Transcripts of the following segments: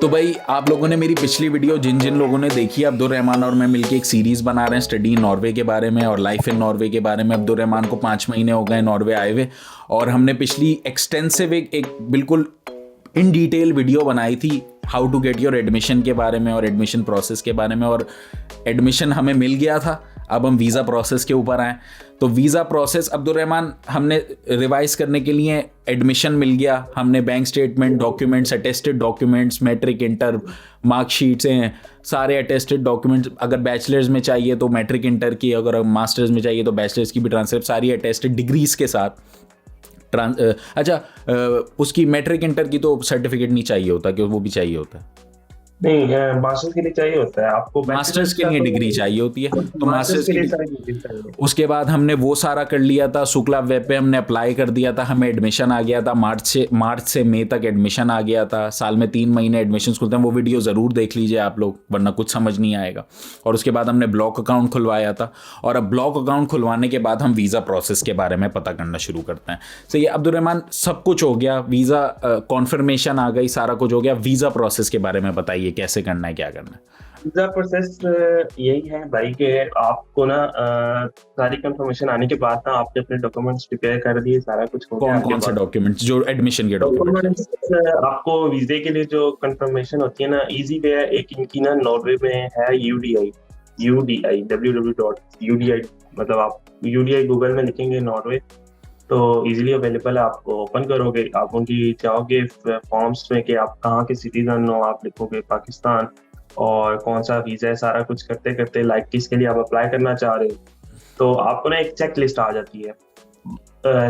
तो भाई आप लोगों ने मेरी पिछली वीडियो जिन जिन लोगों ने देखी, अब्दुल रहमान और मैं मिलके एक सीरीज़ बना रहे हैं स्टडी इन नॉर्वे के बारे में और लाइफ इन नॉर्वे के बारे में। अब्दुल रहमान को 5 महीने हो गए नॉर्वे आए हुए और हमने पिछली एक्सटेंसिव एक बिल्कुल इन डिटेल वीडियो बनाई थी how to get your admission के बारे में और एडमिशन प्रोसेस के बारे में। और एडमिशन हमें मिल गया था, अब हम वीज़ा प्रोसेस के ऊपर आए। तो वीज़ा प्रोसेस अब्दुल रहमान हमने रिवाइज करने के लिए एडमिशन मिल गया, हमने bank statement documents, attested documents, matric inter marksheets हैं, सारे अटेस्टेड डॉक्यूमेंट्स। अगर बैचलर्स में चाहिए तो मैट्रिक इंटर की, अगर मास्टर्स में चाहिए तो बैचलर्स की भी ट्रांसक्रिप्ट, सारी अटेस्टेड डिग्रीज के साथ। उसकी मैट्रिक इंटर की तो सर्टिफिकेट नहीं चाहिए होता, कि वो भी चाहिए होता है? नहीं, मास्टर्स के लिए चाहिए होता है आपको। मास्टर्स के लिए डिग्री चाहिए होती है, तो मास्टर्स के लिए की डिग्री चाहिए। उसके बाद हमने वो सारा कर लिया था। शुक्ला वेब पे हमने अप्लाई कर दिया था, हमें एडमिशन आ गया था। मार्च से मई तक एडमिशन आ गया था। साल में 3 महीने एडमिशन खुलते हैं, वो वीडियो ज़रूर देख लीजिए आप लोग, वरना कुछ समझ नहीं आएगा। और उसके बाद हमने ब्लॉक अकाउंट खुलवाया था, और अब ब्लॉक अकाउंट खुलवाने के बाद हम वीज़ा प्रोसेस के बारे में पता करना शुरू करते हैं। सही है अब्दुल रहमान, सब कुछ हो गया, वीज़ा कॉन्फर्मेशन आ गई, सारा कुछ हो गया। वीज़ा प्रोसेस के बारे में बताइए, कैसे करना है, क्या करना है? वीजा प्रोसेस यही है भाई कि आपको ना सारी कंफर्मेशन आने के बाद ना आपने अपने डॉक्यूमेंट्स प्रिपेयर कर दिए, सारा कुछ हो गया। कौन से डॉक्यूमेंट्स? जो एडमिशन के डॉक्यूमेंट्स। आपको वीजे के लिए जो कंफर्मेशन होती है ना, इजी वे है। एक इनकी ना नॉर्वे में है UDI www.udi, मतलब आप UDI गूगल में लिखेंगे नॉर्वे तो इजीली अवेलेबल है। आपको ओपन करोगे, आप उनकी चाहोगे फॉर्म्स में कि आप कहाँ के सिटीजन हो, आप लिखोगे पाकिस्तान और कौन सा वीजा है, सारा कुछ करते करते लाइक किसके लिए आप अप्लाई करना चाह रहे हो, तो आपको ना एक चेक लिस्ट आ जाती है।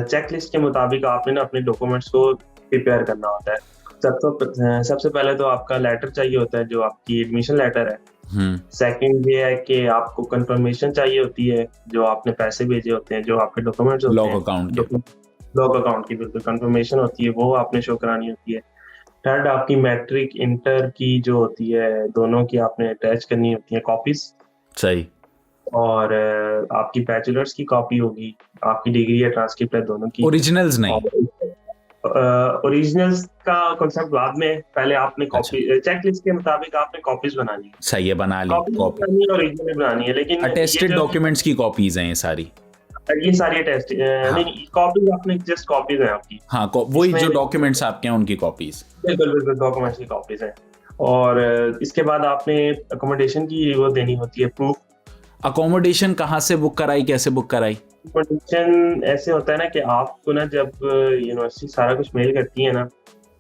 चेक लिस्ट के मुताबिक आपने ना अपने डॉक्यूमेंट्स को प्रिपेयर करना होता है। सबसे पहले तो आपका लेटर चाहिए होता है, जो आपकी एडमिशन लेटर है। सेकंड ये है कि आपको कंफर्मेशन चाहिए होती है, जो आपने पैसे भेजे होते हैं, जो आपके डॉक्यूमेंट्स होते हैं, ब्लॉक अकाउंट की बिल्कुल कंफर्मेशन होती है, वो आपने शो करानी होती है। थर्ड, आपकी मैट्रिक इंटर की जो होती है, दोनों की आपने अटैच करनी होती है कॉपीज। सही। और आपकी बैचलर्स की कॉपी होगी, आपकी डिग्री या ट्रांसक्रिप्ट है, दोनों की। ओरिजिनल्स नहीं? ओरिजिनल्स का कॉन्सेप्ट बाद में, पहले आपने कॉपी चेकलिस्ट के मुताबिक आपने कॉपीज बनानी है। सही है, बना ली कॉपी ओरिजिनल बनानी है, लेकिन अटेस्टेड डॉक्यूमेंट्स की कॉपीज हैं ये सारी अटेस्ट नहीं, कॉपीज आपने जस्ट कॉपीज हैं आपकी। हाँ, वही जो डॉक्यूमेंट्स आपके हैं उनकी कॉपीज। बिल्कुल डॉक्यूमेंट्स की कॉपीज हैं। और इसके बाद आपने अकोमोडेशन की वो देनी होती है, प्रूफ। अकोमोडेशन कहाँ से बुक कराई, कैसे बुक कराई? अकोमोडेशन ऐसे होता है ना कि आपको ना जब यूनिवर्सिटी सारा कुछ मेल करती है ना,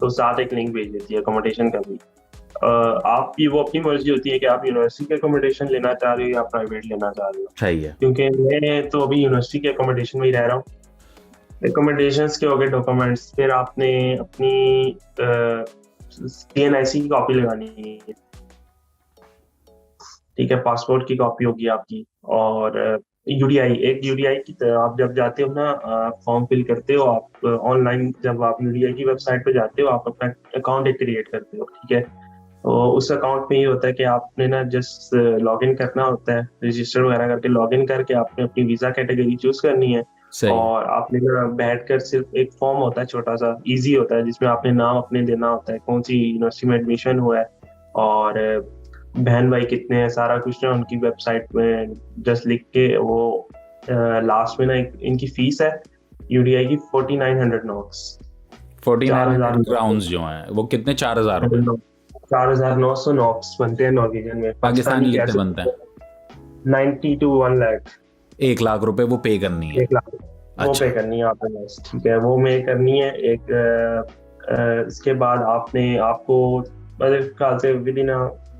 तो साथ एक लिंक भेज देती है अकोमोडेशन का भी। आपकी वो अपनी मर्जी होती है कि आप यूनिवर्सिटी के अकोमोडेशन लेना चाह रहे हो या प्राइवेट लेना चाह रहे हो। सही है, क्योंकि मैं तो अभी यूनिवर्सिटी के अकोमोडेशन में ही रह रहा हूँ। अकोमोडेशंस के हो गए डॉक्यूमेंट्स, फिर आपने अपनी PNIC की कॉपी लगानी है, ठीक है, पासपोर्ट की कॉपी होगी आपकी। और UDI की तरह आप जब जाते हो ना, फॉर्म फिल करते हो आप ऑनलाइन, जब आप UDI की वेबसाइट पे जाते हो, आप अपना अकाउंट क्रिएट करते हो, ठीक है। तो उस अकाउंट में ये होता है कि आपने ना जस्ट लॉगिन करना होता है, रजिस्टर वगैरह करके लॉगिन करके आपने अपनी वीजा कैटेगरी चूज करनी है। और आपने ना बैठकर सिर्फ एक फॉर्म होता है, छोटा सा, इजी होता है, जिसमें आपने नाम अपने देना होता है, कौन सी यूनिवर्सिटी में एडमिशन हुआ है और बहन भाई कितने हैं, सारा कुछ ना उनकी वेबसाइट में जस्ट लिख के वो लास्ट में ना इनकी फीस है UDI की 4900 नॉक्स, 4900 क्राउन्स जो हैं वो कितने? 4900 नॉक्स बनते हैं नॉर्वेजियन में। पाकिस्तानी कितने बनते हैं? 90 to 1 लाख। 1 लाख रुपए वो पे करनी है? 1 लाख वो पे करनी है आपने, ठीक है, वो पे करनी है। इसके बाद आपको मेरे ख्याल से विद इन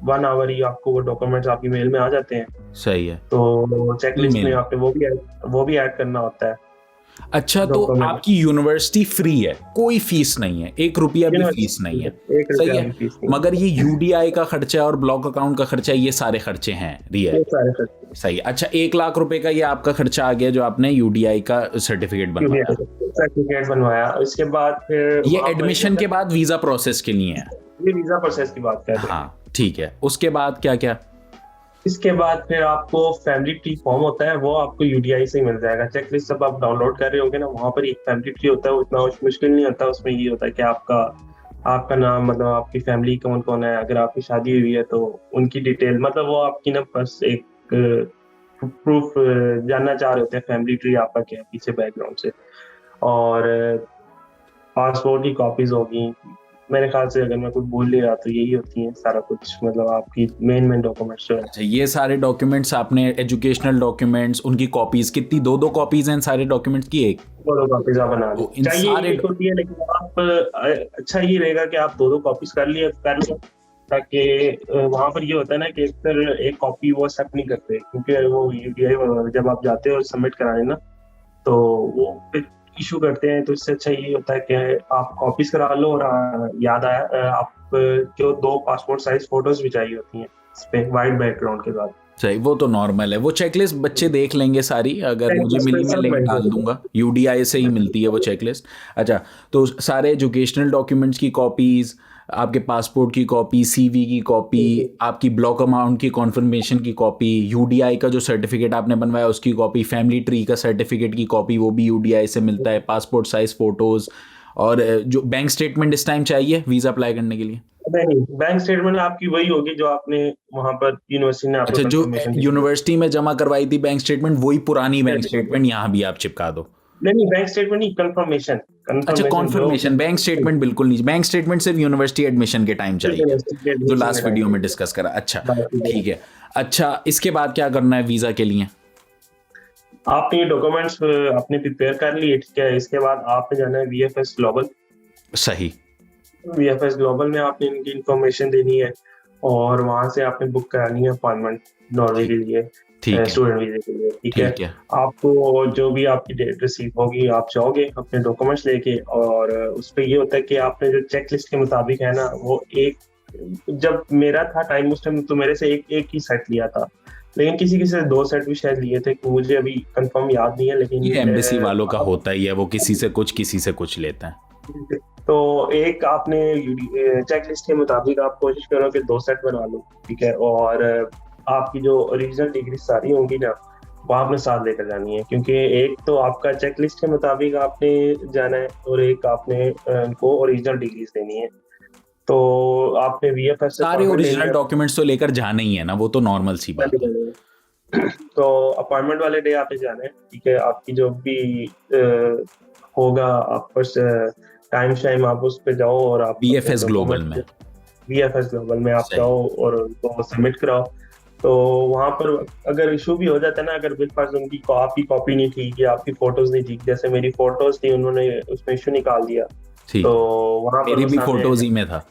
1 आवर ही आपको वो डॉक्यूमेंट्स आपकी मेल में आ जाते हैं। सही है। तो चेकलिस्ट में आपने वो भी ऐड करना होता है। अच्छा, तो आपकी यूनिवर्सिटी फ्री है, कोई फीस नहीं है, 1 रुपया भी फीस नहीं है? सही है। मगर ये UDI का खर्चा और ब्लॉक अकाउंट का खर्चा, ये सारे खर्चे हैं रियल? सही है। अच्छा, 1 लाख रुपए का ये आपका खर्चा आ गया जो आपने UDI का सर्टिफिकेट बनवाया। इसके बाद फिर ये एडमिशन के बाद वीजा प्रोसेस के लिए है? ये वीजा प्रोसेस की बात कर रहे हैं। हाँ, ठीक है। उसके बाद क्या क्या? इसके बाद फिर आपको फैमिली ट्री फॉर्म होता है, वो आपको UDI से ही मिल जाएगा। चेकलिस्ट जब आप डाउनलोड कर रहे होगे ना, वहाँ पर एक फैमिली ट्री होता है, वो इतना मुश्किल नहीं होता। उसमें ये होता है कि आपका आपका नाम, मतलब आपकी फैमिली कौन कौन है, अगर आपकी शादी हुई है तो उनकी डिटेल, मतलब वो आपकी ना बस एक प्रूफ जानना चाह रहे होते हैं, फैमिली ट्री आपका क्या है पीछे बैकग्राउंड से। और पासपोर्ट की कॉपीज होगी। मेरे ख्याल से अगर मैं कुछ भूल नहीं रहा तो यही होती है सारा कुछ, मतलब आपकी मेन मेन डॉक्यूमेंट्स जो है। अच्छा, ये सारे डॉक्यूमेंट्स आपने, एजुकेशनल डॉक्यूमेंट्स, उनकी कॉपीज कितनी, दो दो कॉपीज हैं इन सारे डॉक्यूमेंट्स की? एक? दो दो कॉपीज आप बना लें, तो इन चाहिए सारे एक होती है, लेकिन आप अच्छा ये रहेगा कि आप दो दो कॉपीज कर लो, ताकि वहां पर ये होता है ना कि अक्सर एक कॉपी वो एक्सेप्ट नहीं करते, क्योंकि वो यूडीआई जब आप जाते हो सबमिट कराने ना, तो वो फिर इशू करते हैं। तो इससे अच्छा ये होता है कि आप कॉपीज करा लो। और याद आया, आप जो दो पासपोर्ट साइज फोटोज भी चाहिए होती हैं इस पे वाइट बैकग्राउंड के साथ। सही, वो तो नॉर्मल है, वो चेकलिस्ट बच्चे देख लेंगे सारी, अगर मुझे मिली मैं सब लिंक डाल बैकग्राउंड दूंगा, यूडीआई से ही मिलती है वो चेकलिस्ट। अच्छा, तो सारे एजुकेशनल डॉक्यूमेंट्स की कॉपीज, आपके पासपोर्ट की कॉपी, सीवी की कॉपी, आपकी ब्लॉक अमाउंट की कॉन्फर्मेशन की कॉपी, यूडीआई का जो सर्टिफिकेट आपने बनवाया उसकी कॉपी, फैमिली ट्री का सर्टिफिकेट की कॉपी वो भी यूडीआई से मिलता है, पासपोर्ट साइज फोटोज, और जो बैंक स्टेटमेंट इस टाइम चाहिए वीज़ा अप्लाई करने के लिए? नहीं, बैंक स्टेटमेंट आपकी वही होगी जो आपने वहां पर यूनिवर्सिटी ने आपको अच्छा, जो कंफर्मेशन दी थी। यूनिवर्सिटी में जमा करवाई थी बैंक स्टेटमेंट, वही पुरानी बैंक स्टेटमेंट यहाँ भी आप चिपका दो? नहीं नहीं, बैंक स्टेटमेंट नहीं, कंफर्मेशन। अच्छा, कंफर्मेशन जो कॉन्फर्मेशन, बैंक स्टेटमेंट बिल्कुल नहीं, बैंक स्टेटमेंट सिर्फ यूनिवर्सिटी एडमिशन के टाइम चाहिए, यूनिवर्सिटी के जो एडमिशन लास्ट में वीडियो टाइम में डिस्कस करा। अच्छा, लगेगा। ठीक है। अच्छा, इसके बाद क्या करना है वीज़ा के लिए? आपने ये डॉक्यूमेंट्स आपने प्रिपेयर कर लिए, ठीक है। इसके बाद आपने जाना है वीएफएस ग्लोबल। सही। वीएफएस ग्लोबल में आपने इनकी इंफॉर्मेशन देनी है, और वहां से आपने बुक करानी है अपॉइंटमेंट नॉर्वे के ठीक, लिए, ठीक है, स्टूडेंट वीजे के लिए, ठीक है। ठीक है। आपको जो भी आपकी डेट रिसीव होगी, आप जाओगे अपने डॉक्यूमेंट्स लेके, और उस पे ये होता है कि आपने जो चेक लिस्ट के मुताबिक है ना, वो एक, जब मेरा था टाइम उस टाइम तो मेरे से एक ही सेट लिया था, लेकिन किसी किसी से दो सेट भी शायद लिए थे, मुझे अभी कंफर्म याद नहीं है, ये लेकिन एम्बेसी वालों का होता ही है, वो किसी से कुछ लेते हैं। तो एक आपने चेक लिस्ट के मुताबिक आप कोशिश करो कि दो सेट बना लो, ठीक है। और आपकी जो ओरिजिनल डिग्री सारी होंगी ना, वो आपने साथ लेकर जानी है, क्योंकि एक तो आपका चेक लिस्ट के मुताबिक आपने जाना है, और एक आपने उनको ओरिजिनल डिग्रीज देनी है। तो आपने वीएफएस से सारे अपॉइंटमेंट लेनी ओरिजिनल है। डॉक्यूमेंट्स तो लेकर जाना ही है ना, वो तो नॉर्मल सी बात है। तो अपॉइंटमेंट वाले डे आपने जाना है, ठीक है। आपकी जो भी होगा, आप बस टाइम शाइम आप उस पे जाओ, और आप अपने बीएफएस ग्लोबल में। डॉक्यूमेंट वीएफएस ग्लोबल में आप सही। जाओ और उनको सबमिट कराओ। तो वहां पर अगर इशू भी हो जाता है ना, अगर बिल पास उनकी आपकी कॉपी नहीं थी या आपकी फोटोज नहीं थी, जैसे मेरी फोटोज थी, उन्होंने उसमें इशू निकाल दिया, तो ठीक, वहां पर मेरी वो भी सामने, फोटोज ही में था।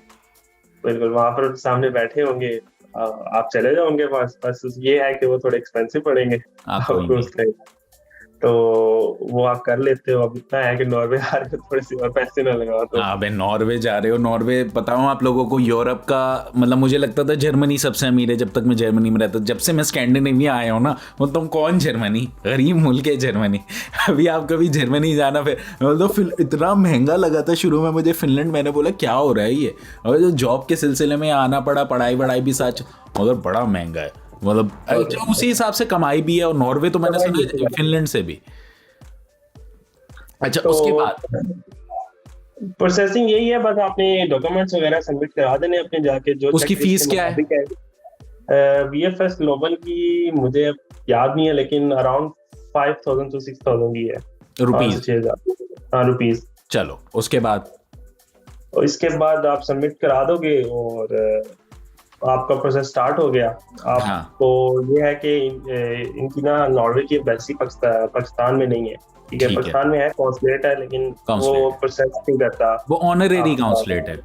बिल्कुल वहां पर सामने बैठे होंगे, आप चले जाओ उनके पास। बस ये है कि वो थोड़े एक्सपेंसिव पड़ेंगे कोई आपको नहीं। उसके, तो वो आप कर लेते हो। अब इतना है कि नॉर्वे आ रहे हो, थोड़े से और पैसे ना लगाओ तो। हाँ भाई, नॉर्वे जा रहे हो, नॉर्वे बताऊँ आप लोगों को, यूरोप का मतलब मुझे लगता था जर्मनी सबसे अमीर है, जब तक मैं जर्मनी में रहता, जब से मैं स्कैंडिनेविया आया हूँ ना, मतलब कौन जर्मनी, गरीब मुल्क है जर्मनी। अभी आप कभी जर्मनी जाना, फिर मतलब इतना महंगा लगा था शुरू में मुझे फिनलैंड, मैंने बोला क्या हो रहा है ये, और जो जॉब के सिलसिले में आना पड़ा, पढ़ाई वढ़ाई भी साथ, मगर बड़ा महंगा है, मतलब उसी हिसाब से कमाई भी है, और नॉर्वे तो मैंने सुना फिनलैंड से भी। अच्छा, तो उसके बाद प्रोसेसिंग यही है, बस आपने डॉक्यूमेंट्स वगैरह सबमिट करा देने अपने जाके, जो उसकी चेक लिस्ट फीस के क्या है? मुताबिक है। वीएफएस ग्लोबल की मुझे अब याद नहीं है, लेकिन अराउंड 5,000 to 6,000 ही है। रुपीज? 5 से 6,000, हाँ, रुपीज। चलो, उसके बाद? और इसके बाद आप सबमिट करा दोगे, और आपका प्रोसेस स्टार्ट हो गया। हाँ, आपको ये है कि इनकी ना नॉर्वे की एम्बेसी पाकिस्तान में नहीं है, ठीक है। ठीक है, पाकिस्तान में है, कॉन्सुलेट है, लेकिन वो काउंसलेट, प्रोसेस नहीं करता। वो ऑनरेरी आपका, काउंसलेट है।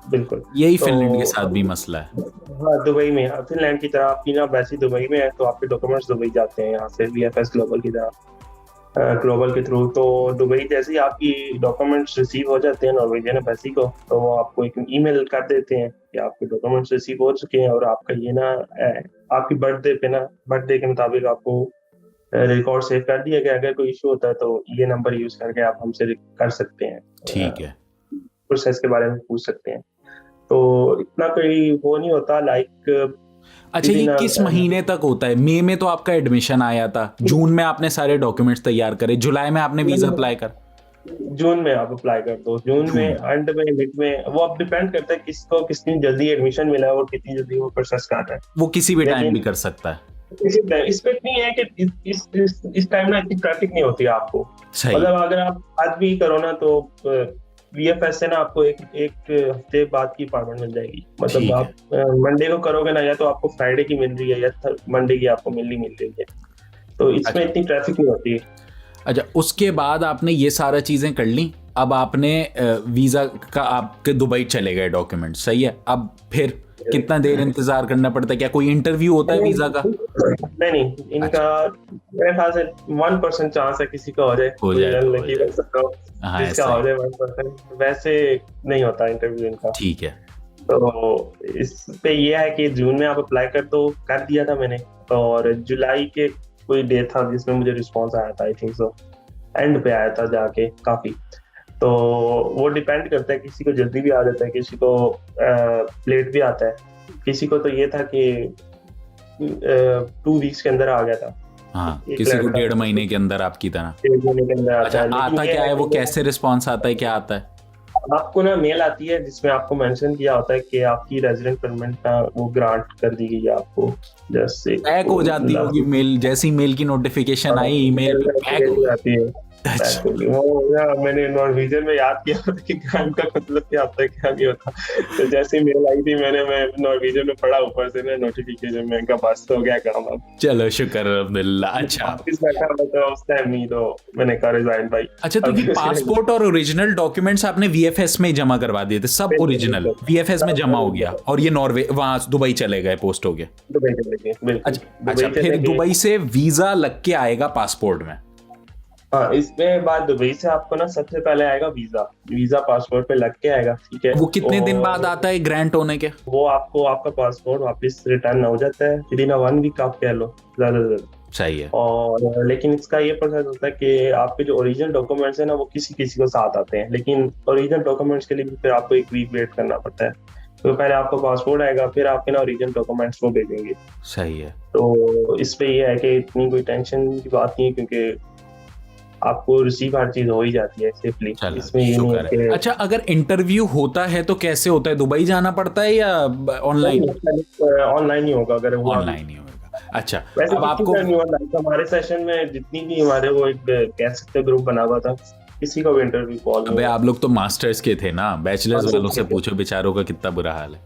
बिल्कुल। यही तो फिनलैंड के साथ भी मसला है। हाँ, दुबई में, हाँ, फिनलैंड की तरह आपकी ना एम्बेसी दुबई में है, तो आपके डॉक्यूमेंट्स दुबई जाते हैं यहाँ से वीएफएस ग्लोबल की तरह, ग्लोबल के थ्रू। तो दुबई जैसे ही आपकी डॉक्यूमेंट्स रिसीव हो जाते हैं नॉर्वेजियन एम्बेसी को, तो वो आपको एक ईमेल कर देते हैं कि आपके डॉक्यूमेंट्स रिसीव हो चुके हैं, और आपका ये ना आपकी बर्थडे पे ना, बर्थडे के मुताबिक आपको रिकॉर्ड सेव कर दिया गया। अगर कोई इशू होता है तो ये नंबर यूज करके आप हमसे कर सकते हैं, ठीक है। प्रोसेस के बारे में पूछ सकते हैं। तो इतना कोई वो नहीं होता, लाइक अच्छा, ये किस महीने तक होता है? मई में तो आपका एडमिशन आया था, जून में आपने सारे डॉक्यूमेंट्स तैयार करे, जुलाई में आपने वीजा अप्लाई कर? जून में आप अप्लाई कर दो, जून में एंड में मिड में, वो अब डिपेंड करता है किसको कितनी जल्दी एडमिशन मिला है और कितनी जल्दी वो प्रोसेस कर रहा है। वो किसी भी टाइम भी लेकिन कर सकता है। इस पे इतनी है कि इस टाइम ना इतनी ट्रैफिक नहीं होती है आपको। सही। मतलब अगर आप आज भी करो ना तो VFS से ना आपको एक हफ्ते बाद की अपॉइंटमेंट मिल जाएगी। मतलब ठीक है। आप मंडे को करोगे ना, या तो आपको फ्राइडे की मिल रही है या मंडे की आपको मिल रही है, तो इसमें अच्छा। इतनी ट्रैफिक नहीं होती है। अच्छा, उसके बाद आपने ये सारा चीजें कर ली, अब आपने वीजा का आपके दुबई चले गए डॉक्यूमेंट, सही है। अब फिर कितना देर इंतजार करना पड़ता है? क्या कोई इंटरव्यू होता है वीजा का? नहीं, इनका मेरे ख्याल से 1% चांस है किसी का हो जाए, हो कोई जाए तो हो अनलकी जाए। बन सकता हो हाँ, जिसका ऐसा हो ही। जाए 1%। वैसे नहीं होता इंटरव्यू इनका। ठीक है। तो इस पे ये है कि जून में आप अप्लाई कर दिया था मैंने, और जुलाई के कोई डे था जिसमें मुझे रिस्पॉन्स आया था, आई थिंक सो एंड पे आया था जाके काफी। तो वो डिपेंड करता है, किसी को जल्दी भी आ जाता है, किसी को लेट भी आता है। किसी को तो ये था कि 2 वीक्स के अंदर आ गया था। हाँ, एक किसी को लड़का 1.5 महीने के अंदर आपकी तरह। 1 महीने के अंदर आता अच्छा, है, लेकिन आता ये क्या है वो, कि कैसे रिस्पॉन्स आता है, क्या आता है? आपको ना मेल आती है जिसमें आपको मेंशन किया होता है कि आपकी रेजिडेंट परमिट का वो ग्रांट कर दी गई है आपको। जैसे पैक हो जाती होगी मेल, जैसी मेल की नोटिफिकेशन आई ईमेल पे पैक हो गई। आती है। अच्छा। मैंने नॉर्वेजियन में याद किया था कि ग्रांट का मतलब क्या होता है, क्या नहीं होता। तो जैसे मेल आई थी मैं नॉर्वेजियन में पढ़ा ऊपर से ना नोटिफिकेशन में, इनका बस हो गया काम अब। चलो, शुक्र अल्हम्दुलिल्लाह। अच्छा। ऑफिस बैठा हुआ था उस टाइम नहीं, तो मैंने कहा रिजाइन भाई। अच्छा, तो ये पासपोर्ट और ओरिजिनल डॉक्यूमेंट्स आपने वीएफएस में जमा करवा दिए थे, सब ओरिजिनल वीएफएस में जमा हो गया, और ये नॉर्वे वहां दुबई चले गए, पोस्ट हो गया। दुबई चले गए, बिल्कुल अच्छा, अच्छा, फिर चले गए। दुबई से वीजा लग के आएगा पासपोर्ट में। हाँ, इसमें बाद दुबई से आपको ना सबसे पहले आएगा वीजा पासपोर्ट पे लग के आएगा, ठीक है। वो कितने दिन और बाद आता है ग्रांट होने के? वो आपको आपका पासपोर्ट वापस रिटर्न हो जाता है विद इन 1 वीक, आप कह लो ज्यादा से ज्यादा। सही है। और लेकिन इसका ये प्रोसेस होता है कि आपके जो ओरिजिनल डॉक्यूमेंट्स है ना, वो किसी किसी को साथ आते हैं, लेकिन ओरिजिनल डॉक्यूमेंट्स के लिए भी फिर आपको 1 वीक वेट करना पड़ता है। तो पहले आपका पासपोर्ट आएगा, फिर आपके ना ओरिजिनल डॉक्यूमेंट्स वो भेजेंगे। सही है। तो इस पे ये है कि इतनी कोई टेंशन की बात नहीं है, क्योंकि आपको रिसीव हर चीज हो ही जाती है सेफली। चलो, इसमें ये नहीं शुक्र है। है अच्छा, अगर इंटरव्यू होता है तो कैसे होता है? दुबई जाना पड़ता है या ऑनलाइन? कि ऑनलाइन ही होगा अगर हुआ भी। ऑनलाइन ही होगा। अच्छा, वैसे अब किसी आपको का नहीं हुआ लाइक हमारे सेशन में, जितनी भी हमारे वो एक कह सकते ग्रुप बना हुआ था, किसी का भी इंटरव्यू कॉल नहीं अबे हुआ। आप लोग तो मास्टर्स के थे ना, बैचलर्स Masters वालों से के थे। पूछो, बेचारों का कितना बुरा हाल है।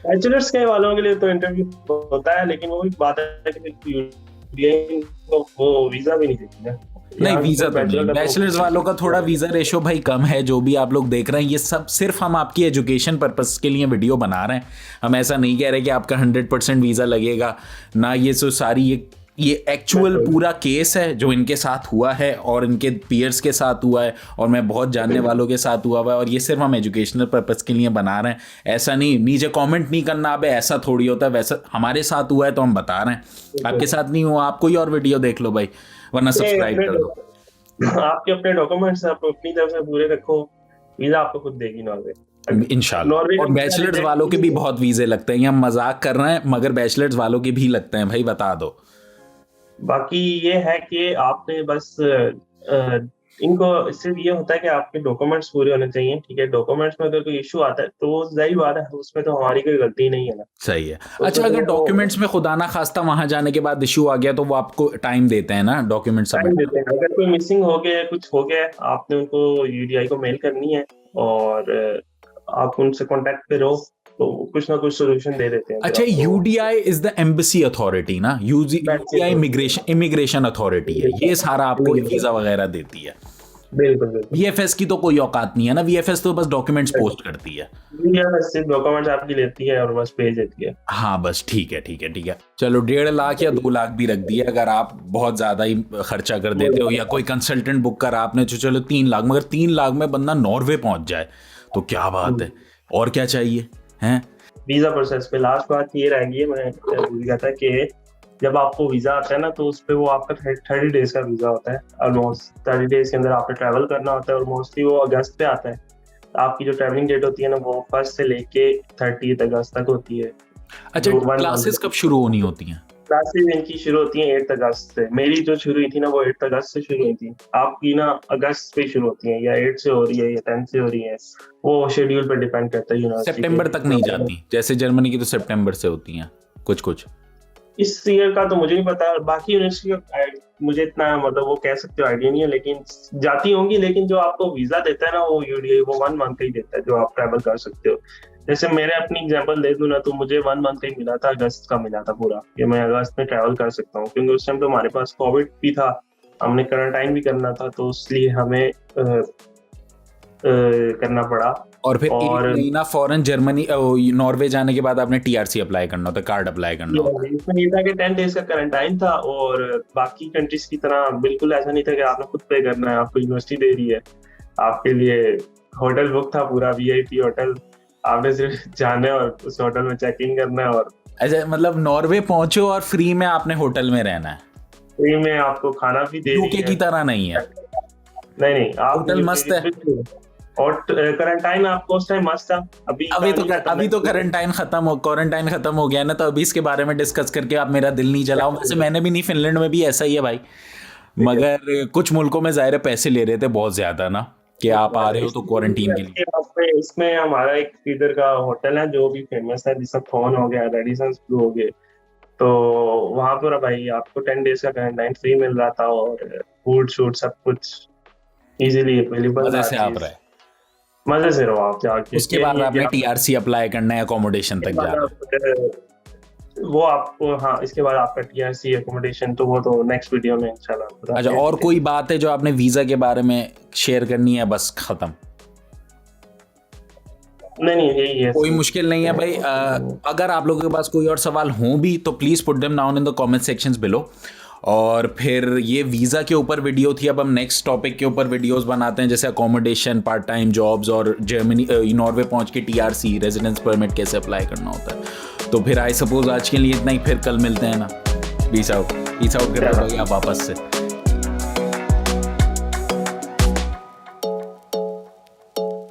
बैचलर्स के वालों के लिए तो इंटरव्यू होता है, लेकिन वो भी बात है कि UDI को वो वीजा भी नहीं देती ना। नहीं, यहाँ वीजा तो बैचलर नहीं, का तो- बैचलर्स वालों का थोड़ा वीजा रेशो भाई कम है। जो भी आप लोग देख रहे हैं, ये सब सिर्फ हम आपकी एजुकेशन पर्पस के लिए वीडियो बना रहे हैं। हम ऐसा नहीं कह रहे कि आपका 100% वीजा लगेगा ना। ये जो सारी ये एक्चुअल पूरा केस है जो इनके साथ हुआ है और इनके पीयर्स के साथ हुआ है, और मैं बहुत जानने वालों के साथ हुआ है, और ये सिर्फ हम एजुकेशनल पर्पस के लिए बना रहे हैं। ऐसा नहीं, नीचे कमेंट नहीं करना अबे ऐसा थोड़ी होता है, वैसा हमारे साथ हुआ है तो हम बता रहे हैं। आपके साथ नहीं हुआ, आप कोई और वीडियो देख लो भाई, वरना सब्सक्राइब कर दो। आपके अपने डॉक्यूमेंट्स आप अपनी तरफ से पूरे रखो, वीजा आपको खुद देगी नॉर्वे। इंशाल्लाह। नॉर्वे और बैचलर्स वालों के भी बहुत वीजे लगते हैं, ये हम मजाक कर रहे हैं, मगर बैचलर्स वालों के भी लगते हैं भाई, बता दो। बाकी ये है कि आपने बस इनको सिर्फ ये होता है कि आपके डॉक्यूमेंट्स पूरे होने चाहिए, ठीक है। डॉक्यूमेंट्स में अगर कोई इशू आता है तो वो जाहिर बात है, उसमें तो हमारी कोई गलती नहीं है ना। सही है। अच्छा, अगर डॉक्यूमेंट्स में खुदा ना खास्ता वहां जाने के बाद इशू आ गया तो वो आपको टाइम देते हैं ना डॉक्यूमेंट टाइम सबमिट? देते हैं, अगर कोई मिसिंग हो गया, कुछ हो गया, आपने उनको UDI को मेल करनी है और आप उनसे कांटेक्ट पे रहो, तो कुछ ना कुछ सोल्यूशन दे देते हैं। अच्छा, UDI is the embassy authority ना, UDI इमिग्रेशन अथॉरिटी है, ये सारा आपको वीजा वगैरह देती है। बिल्कुल बिल्कुल। VFS की तो कोई औकात नहीं है ना, VFS तो बस डॉक्यूमेंट्स पोस्ट करती है। सिर्फ डॉक्यूमेंट्स आपकी लेती है और बस भेज देती है। हाँ बस, ठीक है ठीक है ठीक है। चलो, 1.5 लाख या 2 लाख भी रख दिए, अगर आप बहुत ज्यादा ही खर्चा कर देते हो, या कोई कंसल्टेंट बुक करा आपने तो चलो 3 लाख, मगर 3 लाख में बंदा नॉर्वे पहुंच जाए तो क्या बात है, और क्या चाहिए हैं? वीजा प्रोसेस पे लास्ट बात ये रहेगी है, मैं भूल गया था कि जब आपको वीजा आता है ना, तो उस पे वो आपका 30 डेज का वीजा होता है। ऑलमोस्ट 30 डेज के अंदर आपने ट्रैवल करना होता है, और मोस्टली वो अगस्त पे आता है। आपकी जो ट्रैवलिंग डेट होती है ना, वो 1 से लेके 30 अगस्त तक होती है। अच्छा, क्लासेस कब शुरू होनी होती हैं? क्लासेस इनकी शुरू होती हैं 8 अगस्त से। मेरी जो शुरू हुई थी ना, वो 8 अगस्त से शुरू हुई थी। आपकी ना अगस्त पे शुरू होती हैं, या 8 से हो रही है या 10 से हो रही है, वो शेड्यूल पे डिपेंड करता है यूनिवर्सिटी सितंबर तक नहीं जाती, जैसे जर्मनी की तो सितंबर से होती हैं कुछ कुछ। इस ईयर का तो मुझे नहीं पता, बाकी यूनिवर्सिटी का मुझे इतना मतलब वो कह सकते हो आइडिया नहीं है, लेकिन जाती होंगी। लेकिन जो आपको वीजा देता है ना, वो यूडीआई वो 1 मंथ का ही देता है, जो आप ट्रैवल कर सकते हो। जैसे मेरे अपनी एग्जांपल दे दूं ना, तो मुझे 1 मंथ का ही मिला था, अगस्त का मिला था पूरा, कि मैं अगस्त में ट्रैवल कर सकता हूँ, क्योंकि उस टाइम तो हमारे पास कोविड भी था, हमने क्वारंटाइन भी करना था, तो इसलिए हमें करना पड़ा। और फिर और 1 महीना फॉरेन जर्मनी नॉर्वे जाने के बाद आपने टीआरसी अप्लाई करना होता है, कार्ड अप्लाई करना होता है। इसमें ये था कि 10 डेज का क्वारंटाइन था, और बाकी कंट्रीज की तरह बिल्कुल ऐसा नहीं था कि आपने खुद पे करना है, आपको यूनिवर्सिटी दे रही है, आपके लिए होटल बुक था पूरा, वीआईपी होटल, आपने सिर्फ जाना है और उस होटल में चेक इन करना है, और अच्छा, मतलब नॉर्वे पहुंचो और फ्री में आपने होटल में रहना है, फ्री में आपको खाना भी दे यूके रही की है। तरह नहीं है। नहीं, आप होटल मस्त है। और क्वारंटाइन आपको उस टाइम मस्त था। अभी तो क्वारंटाइन खत्म हो गया ना, तो अभी इसके बारे में डिस्कस करके आप मेरा दिल नहीं जलाओ। वैसे मैंने भी नहीं, फिनलैंड में भी ऐसा ही है भाई, मगर कुछ मुल्कों में जाहिर है पैसे ले रहे थे बहुत ज्यादा ना, कि आप आ रहे हो तो क्वारंटीन के लिए। इसमें हमारा एक इधर का होटल है जो भी फेमस है, जिसका फोन हो गया, रेडिसंस ब्लू हो गए, तो वहां पर भाई आपको 10 डेज का क्वारंटाइन फ्री मिल रहा था, और फूड शूड सब कुछ इजीली अवेलेबल, मजे से आप रहे, मजे से रहो आप जाके। उसके बाद आपने टीआरसी अप्लाई करना है, अकोमोडेशन तक जाना है। वो आपको, हाँ, इसके बाद आपका टीआरसी अकोमोडेशन, तो वो तो नेक्स्ट वीडियो में इंशाल्लाह। अच्छा, और कोई बात है जो आपने वीजा के बारे में शेयर करनी है? बस खत्म? नहीं, यही है, कोई मुश्किल नहीं है भाई। अगर आप लोगों के पास कोई और सवाल हों भी तो please put them down in the comment sections below. और फिर ये वीज़ा के ऊपर वीडियो थी, अब हम नेक्स्ट टॉपिक के ऊपर वीडियोस बनाते हैं, जैसे अकोमोडेशन, पार्ट टाइम जॉब्स, और जर्मनी नॉर्वे पहुंच के टीआरसी रेजिडेंस परमिट कैसे अप्लाई करना होता है। तो फिर आई सपोज आज के लिए इतना ही, फिर कल मिलते हैं ना। पीस आउट कर रहे हो आप वापस से।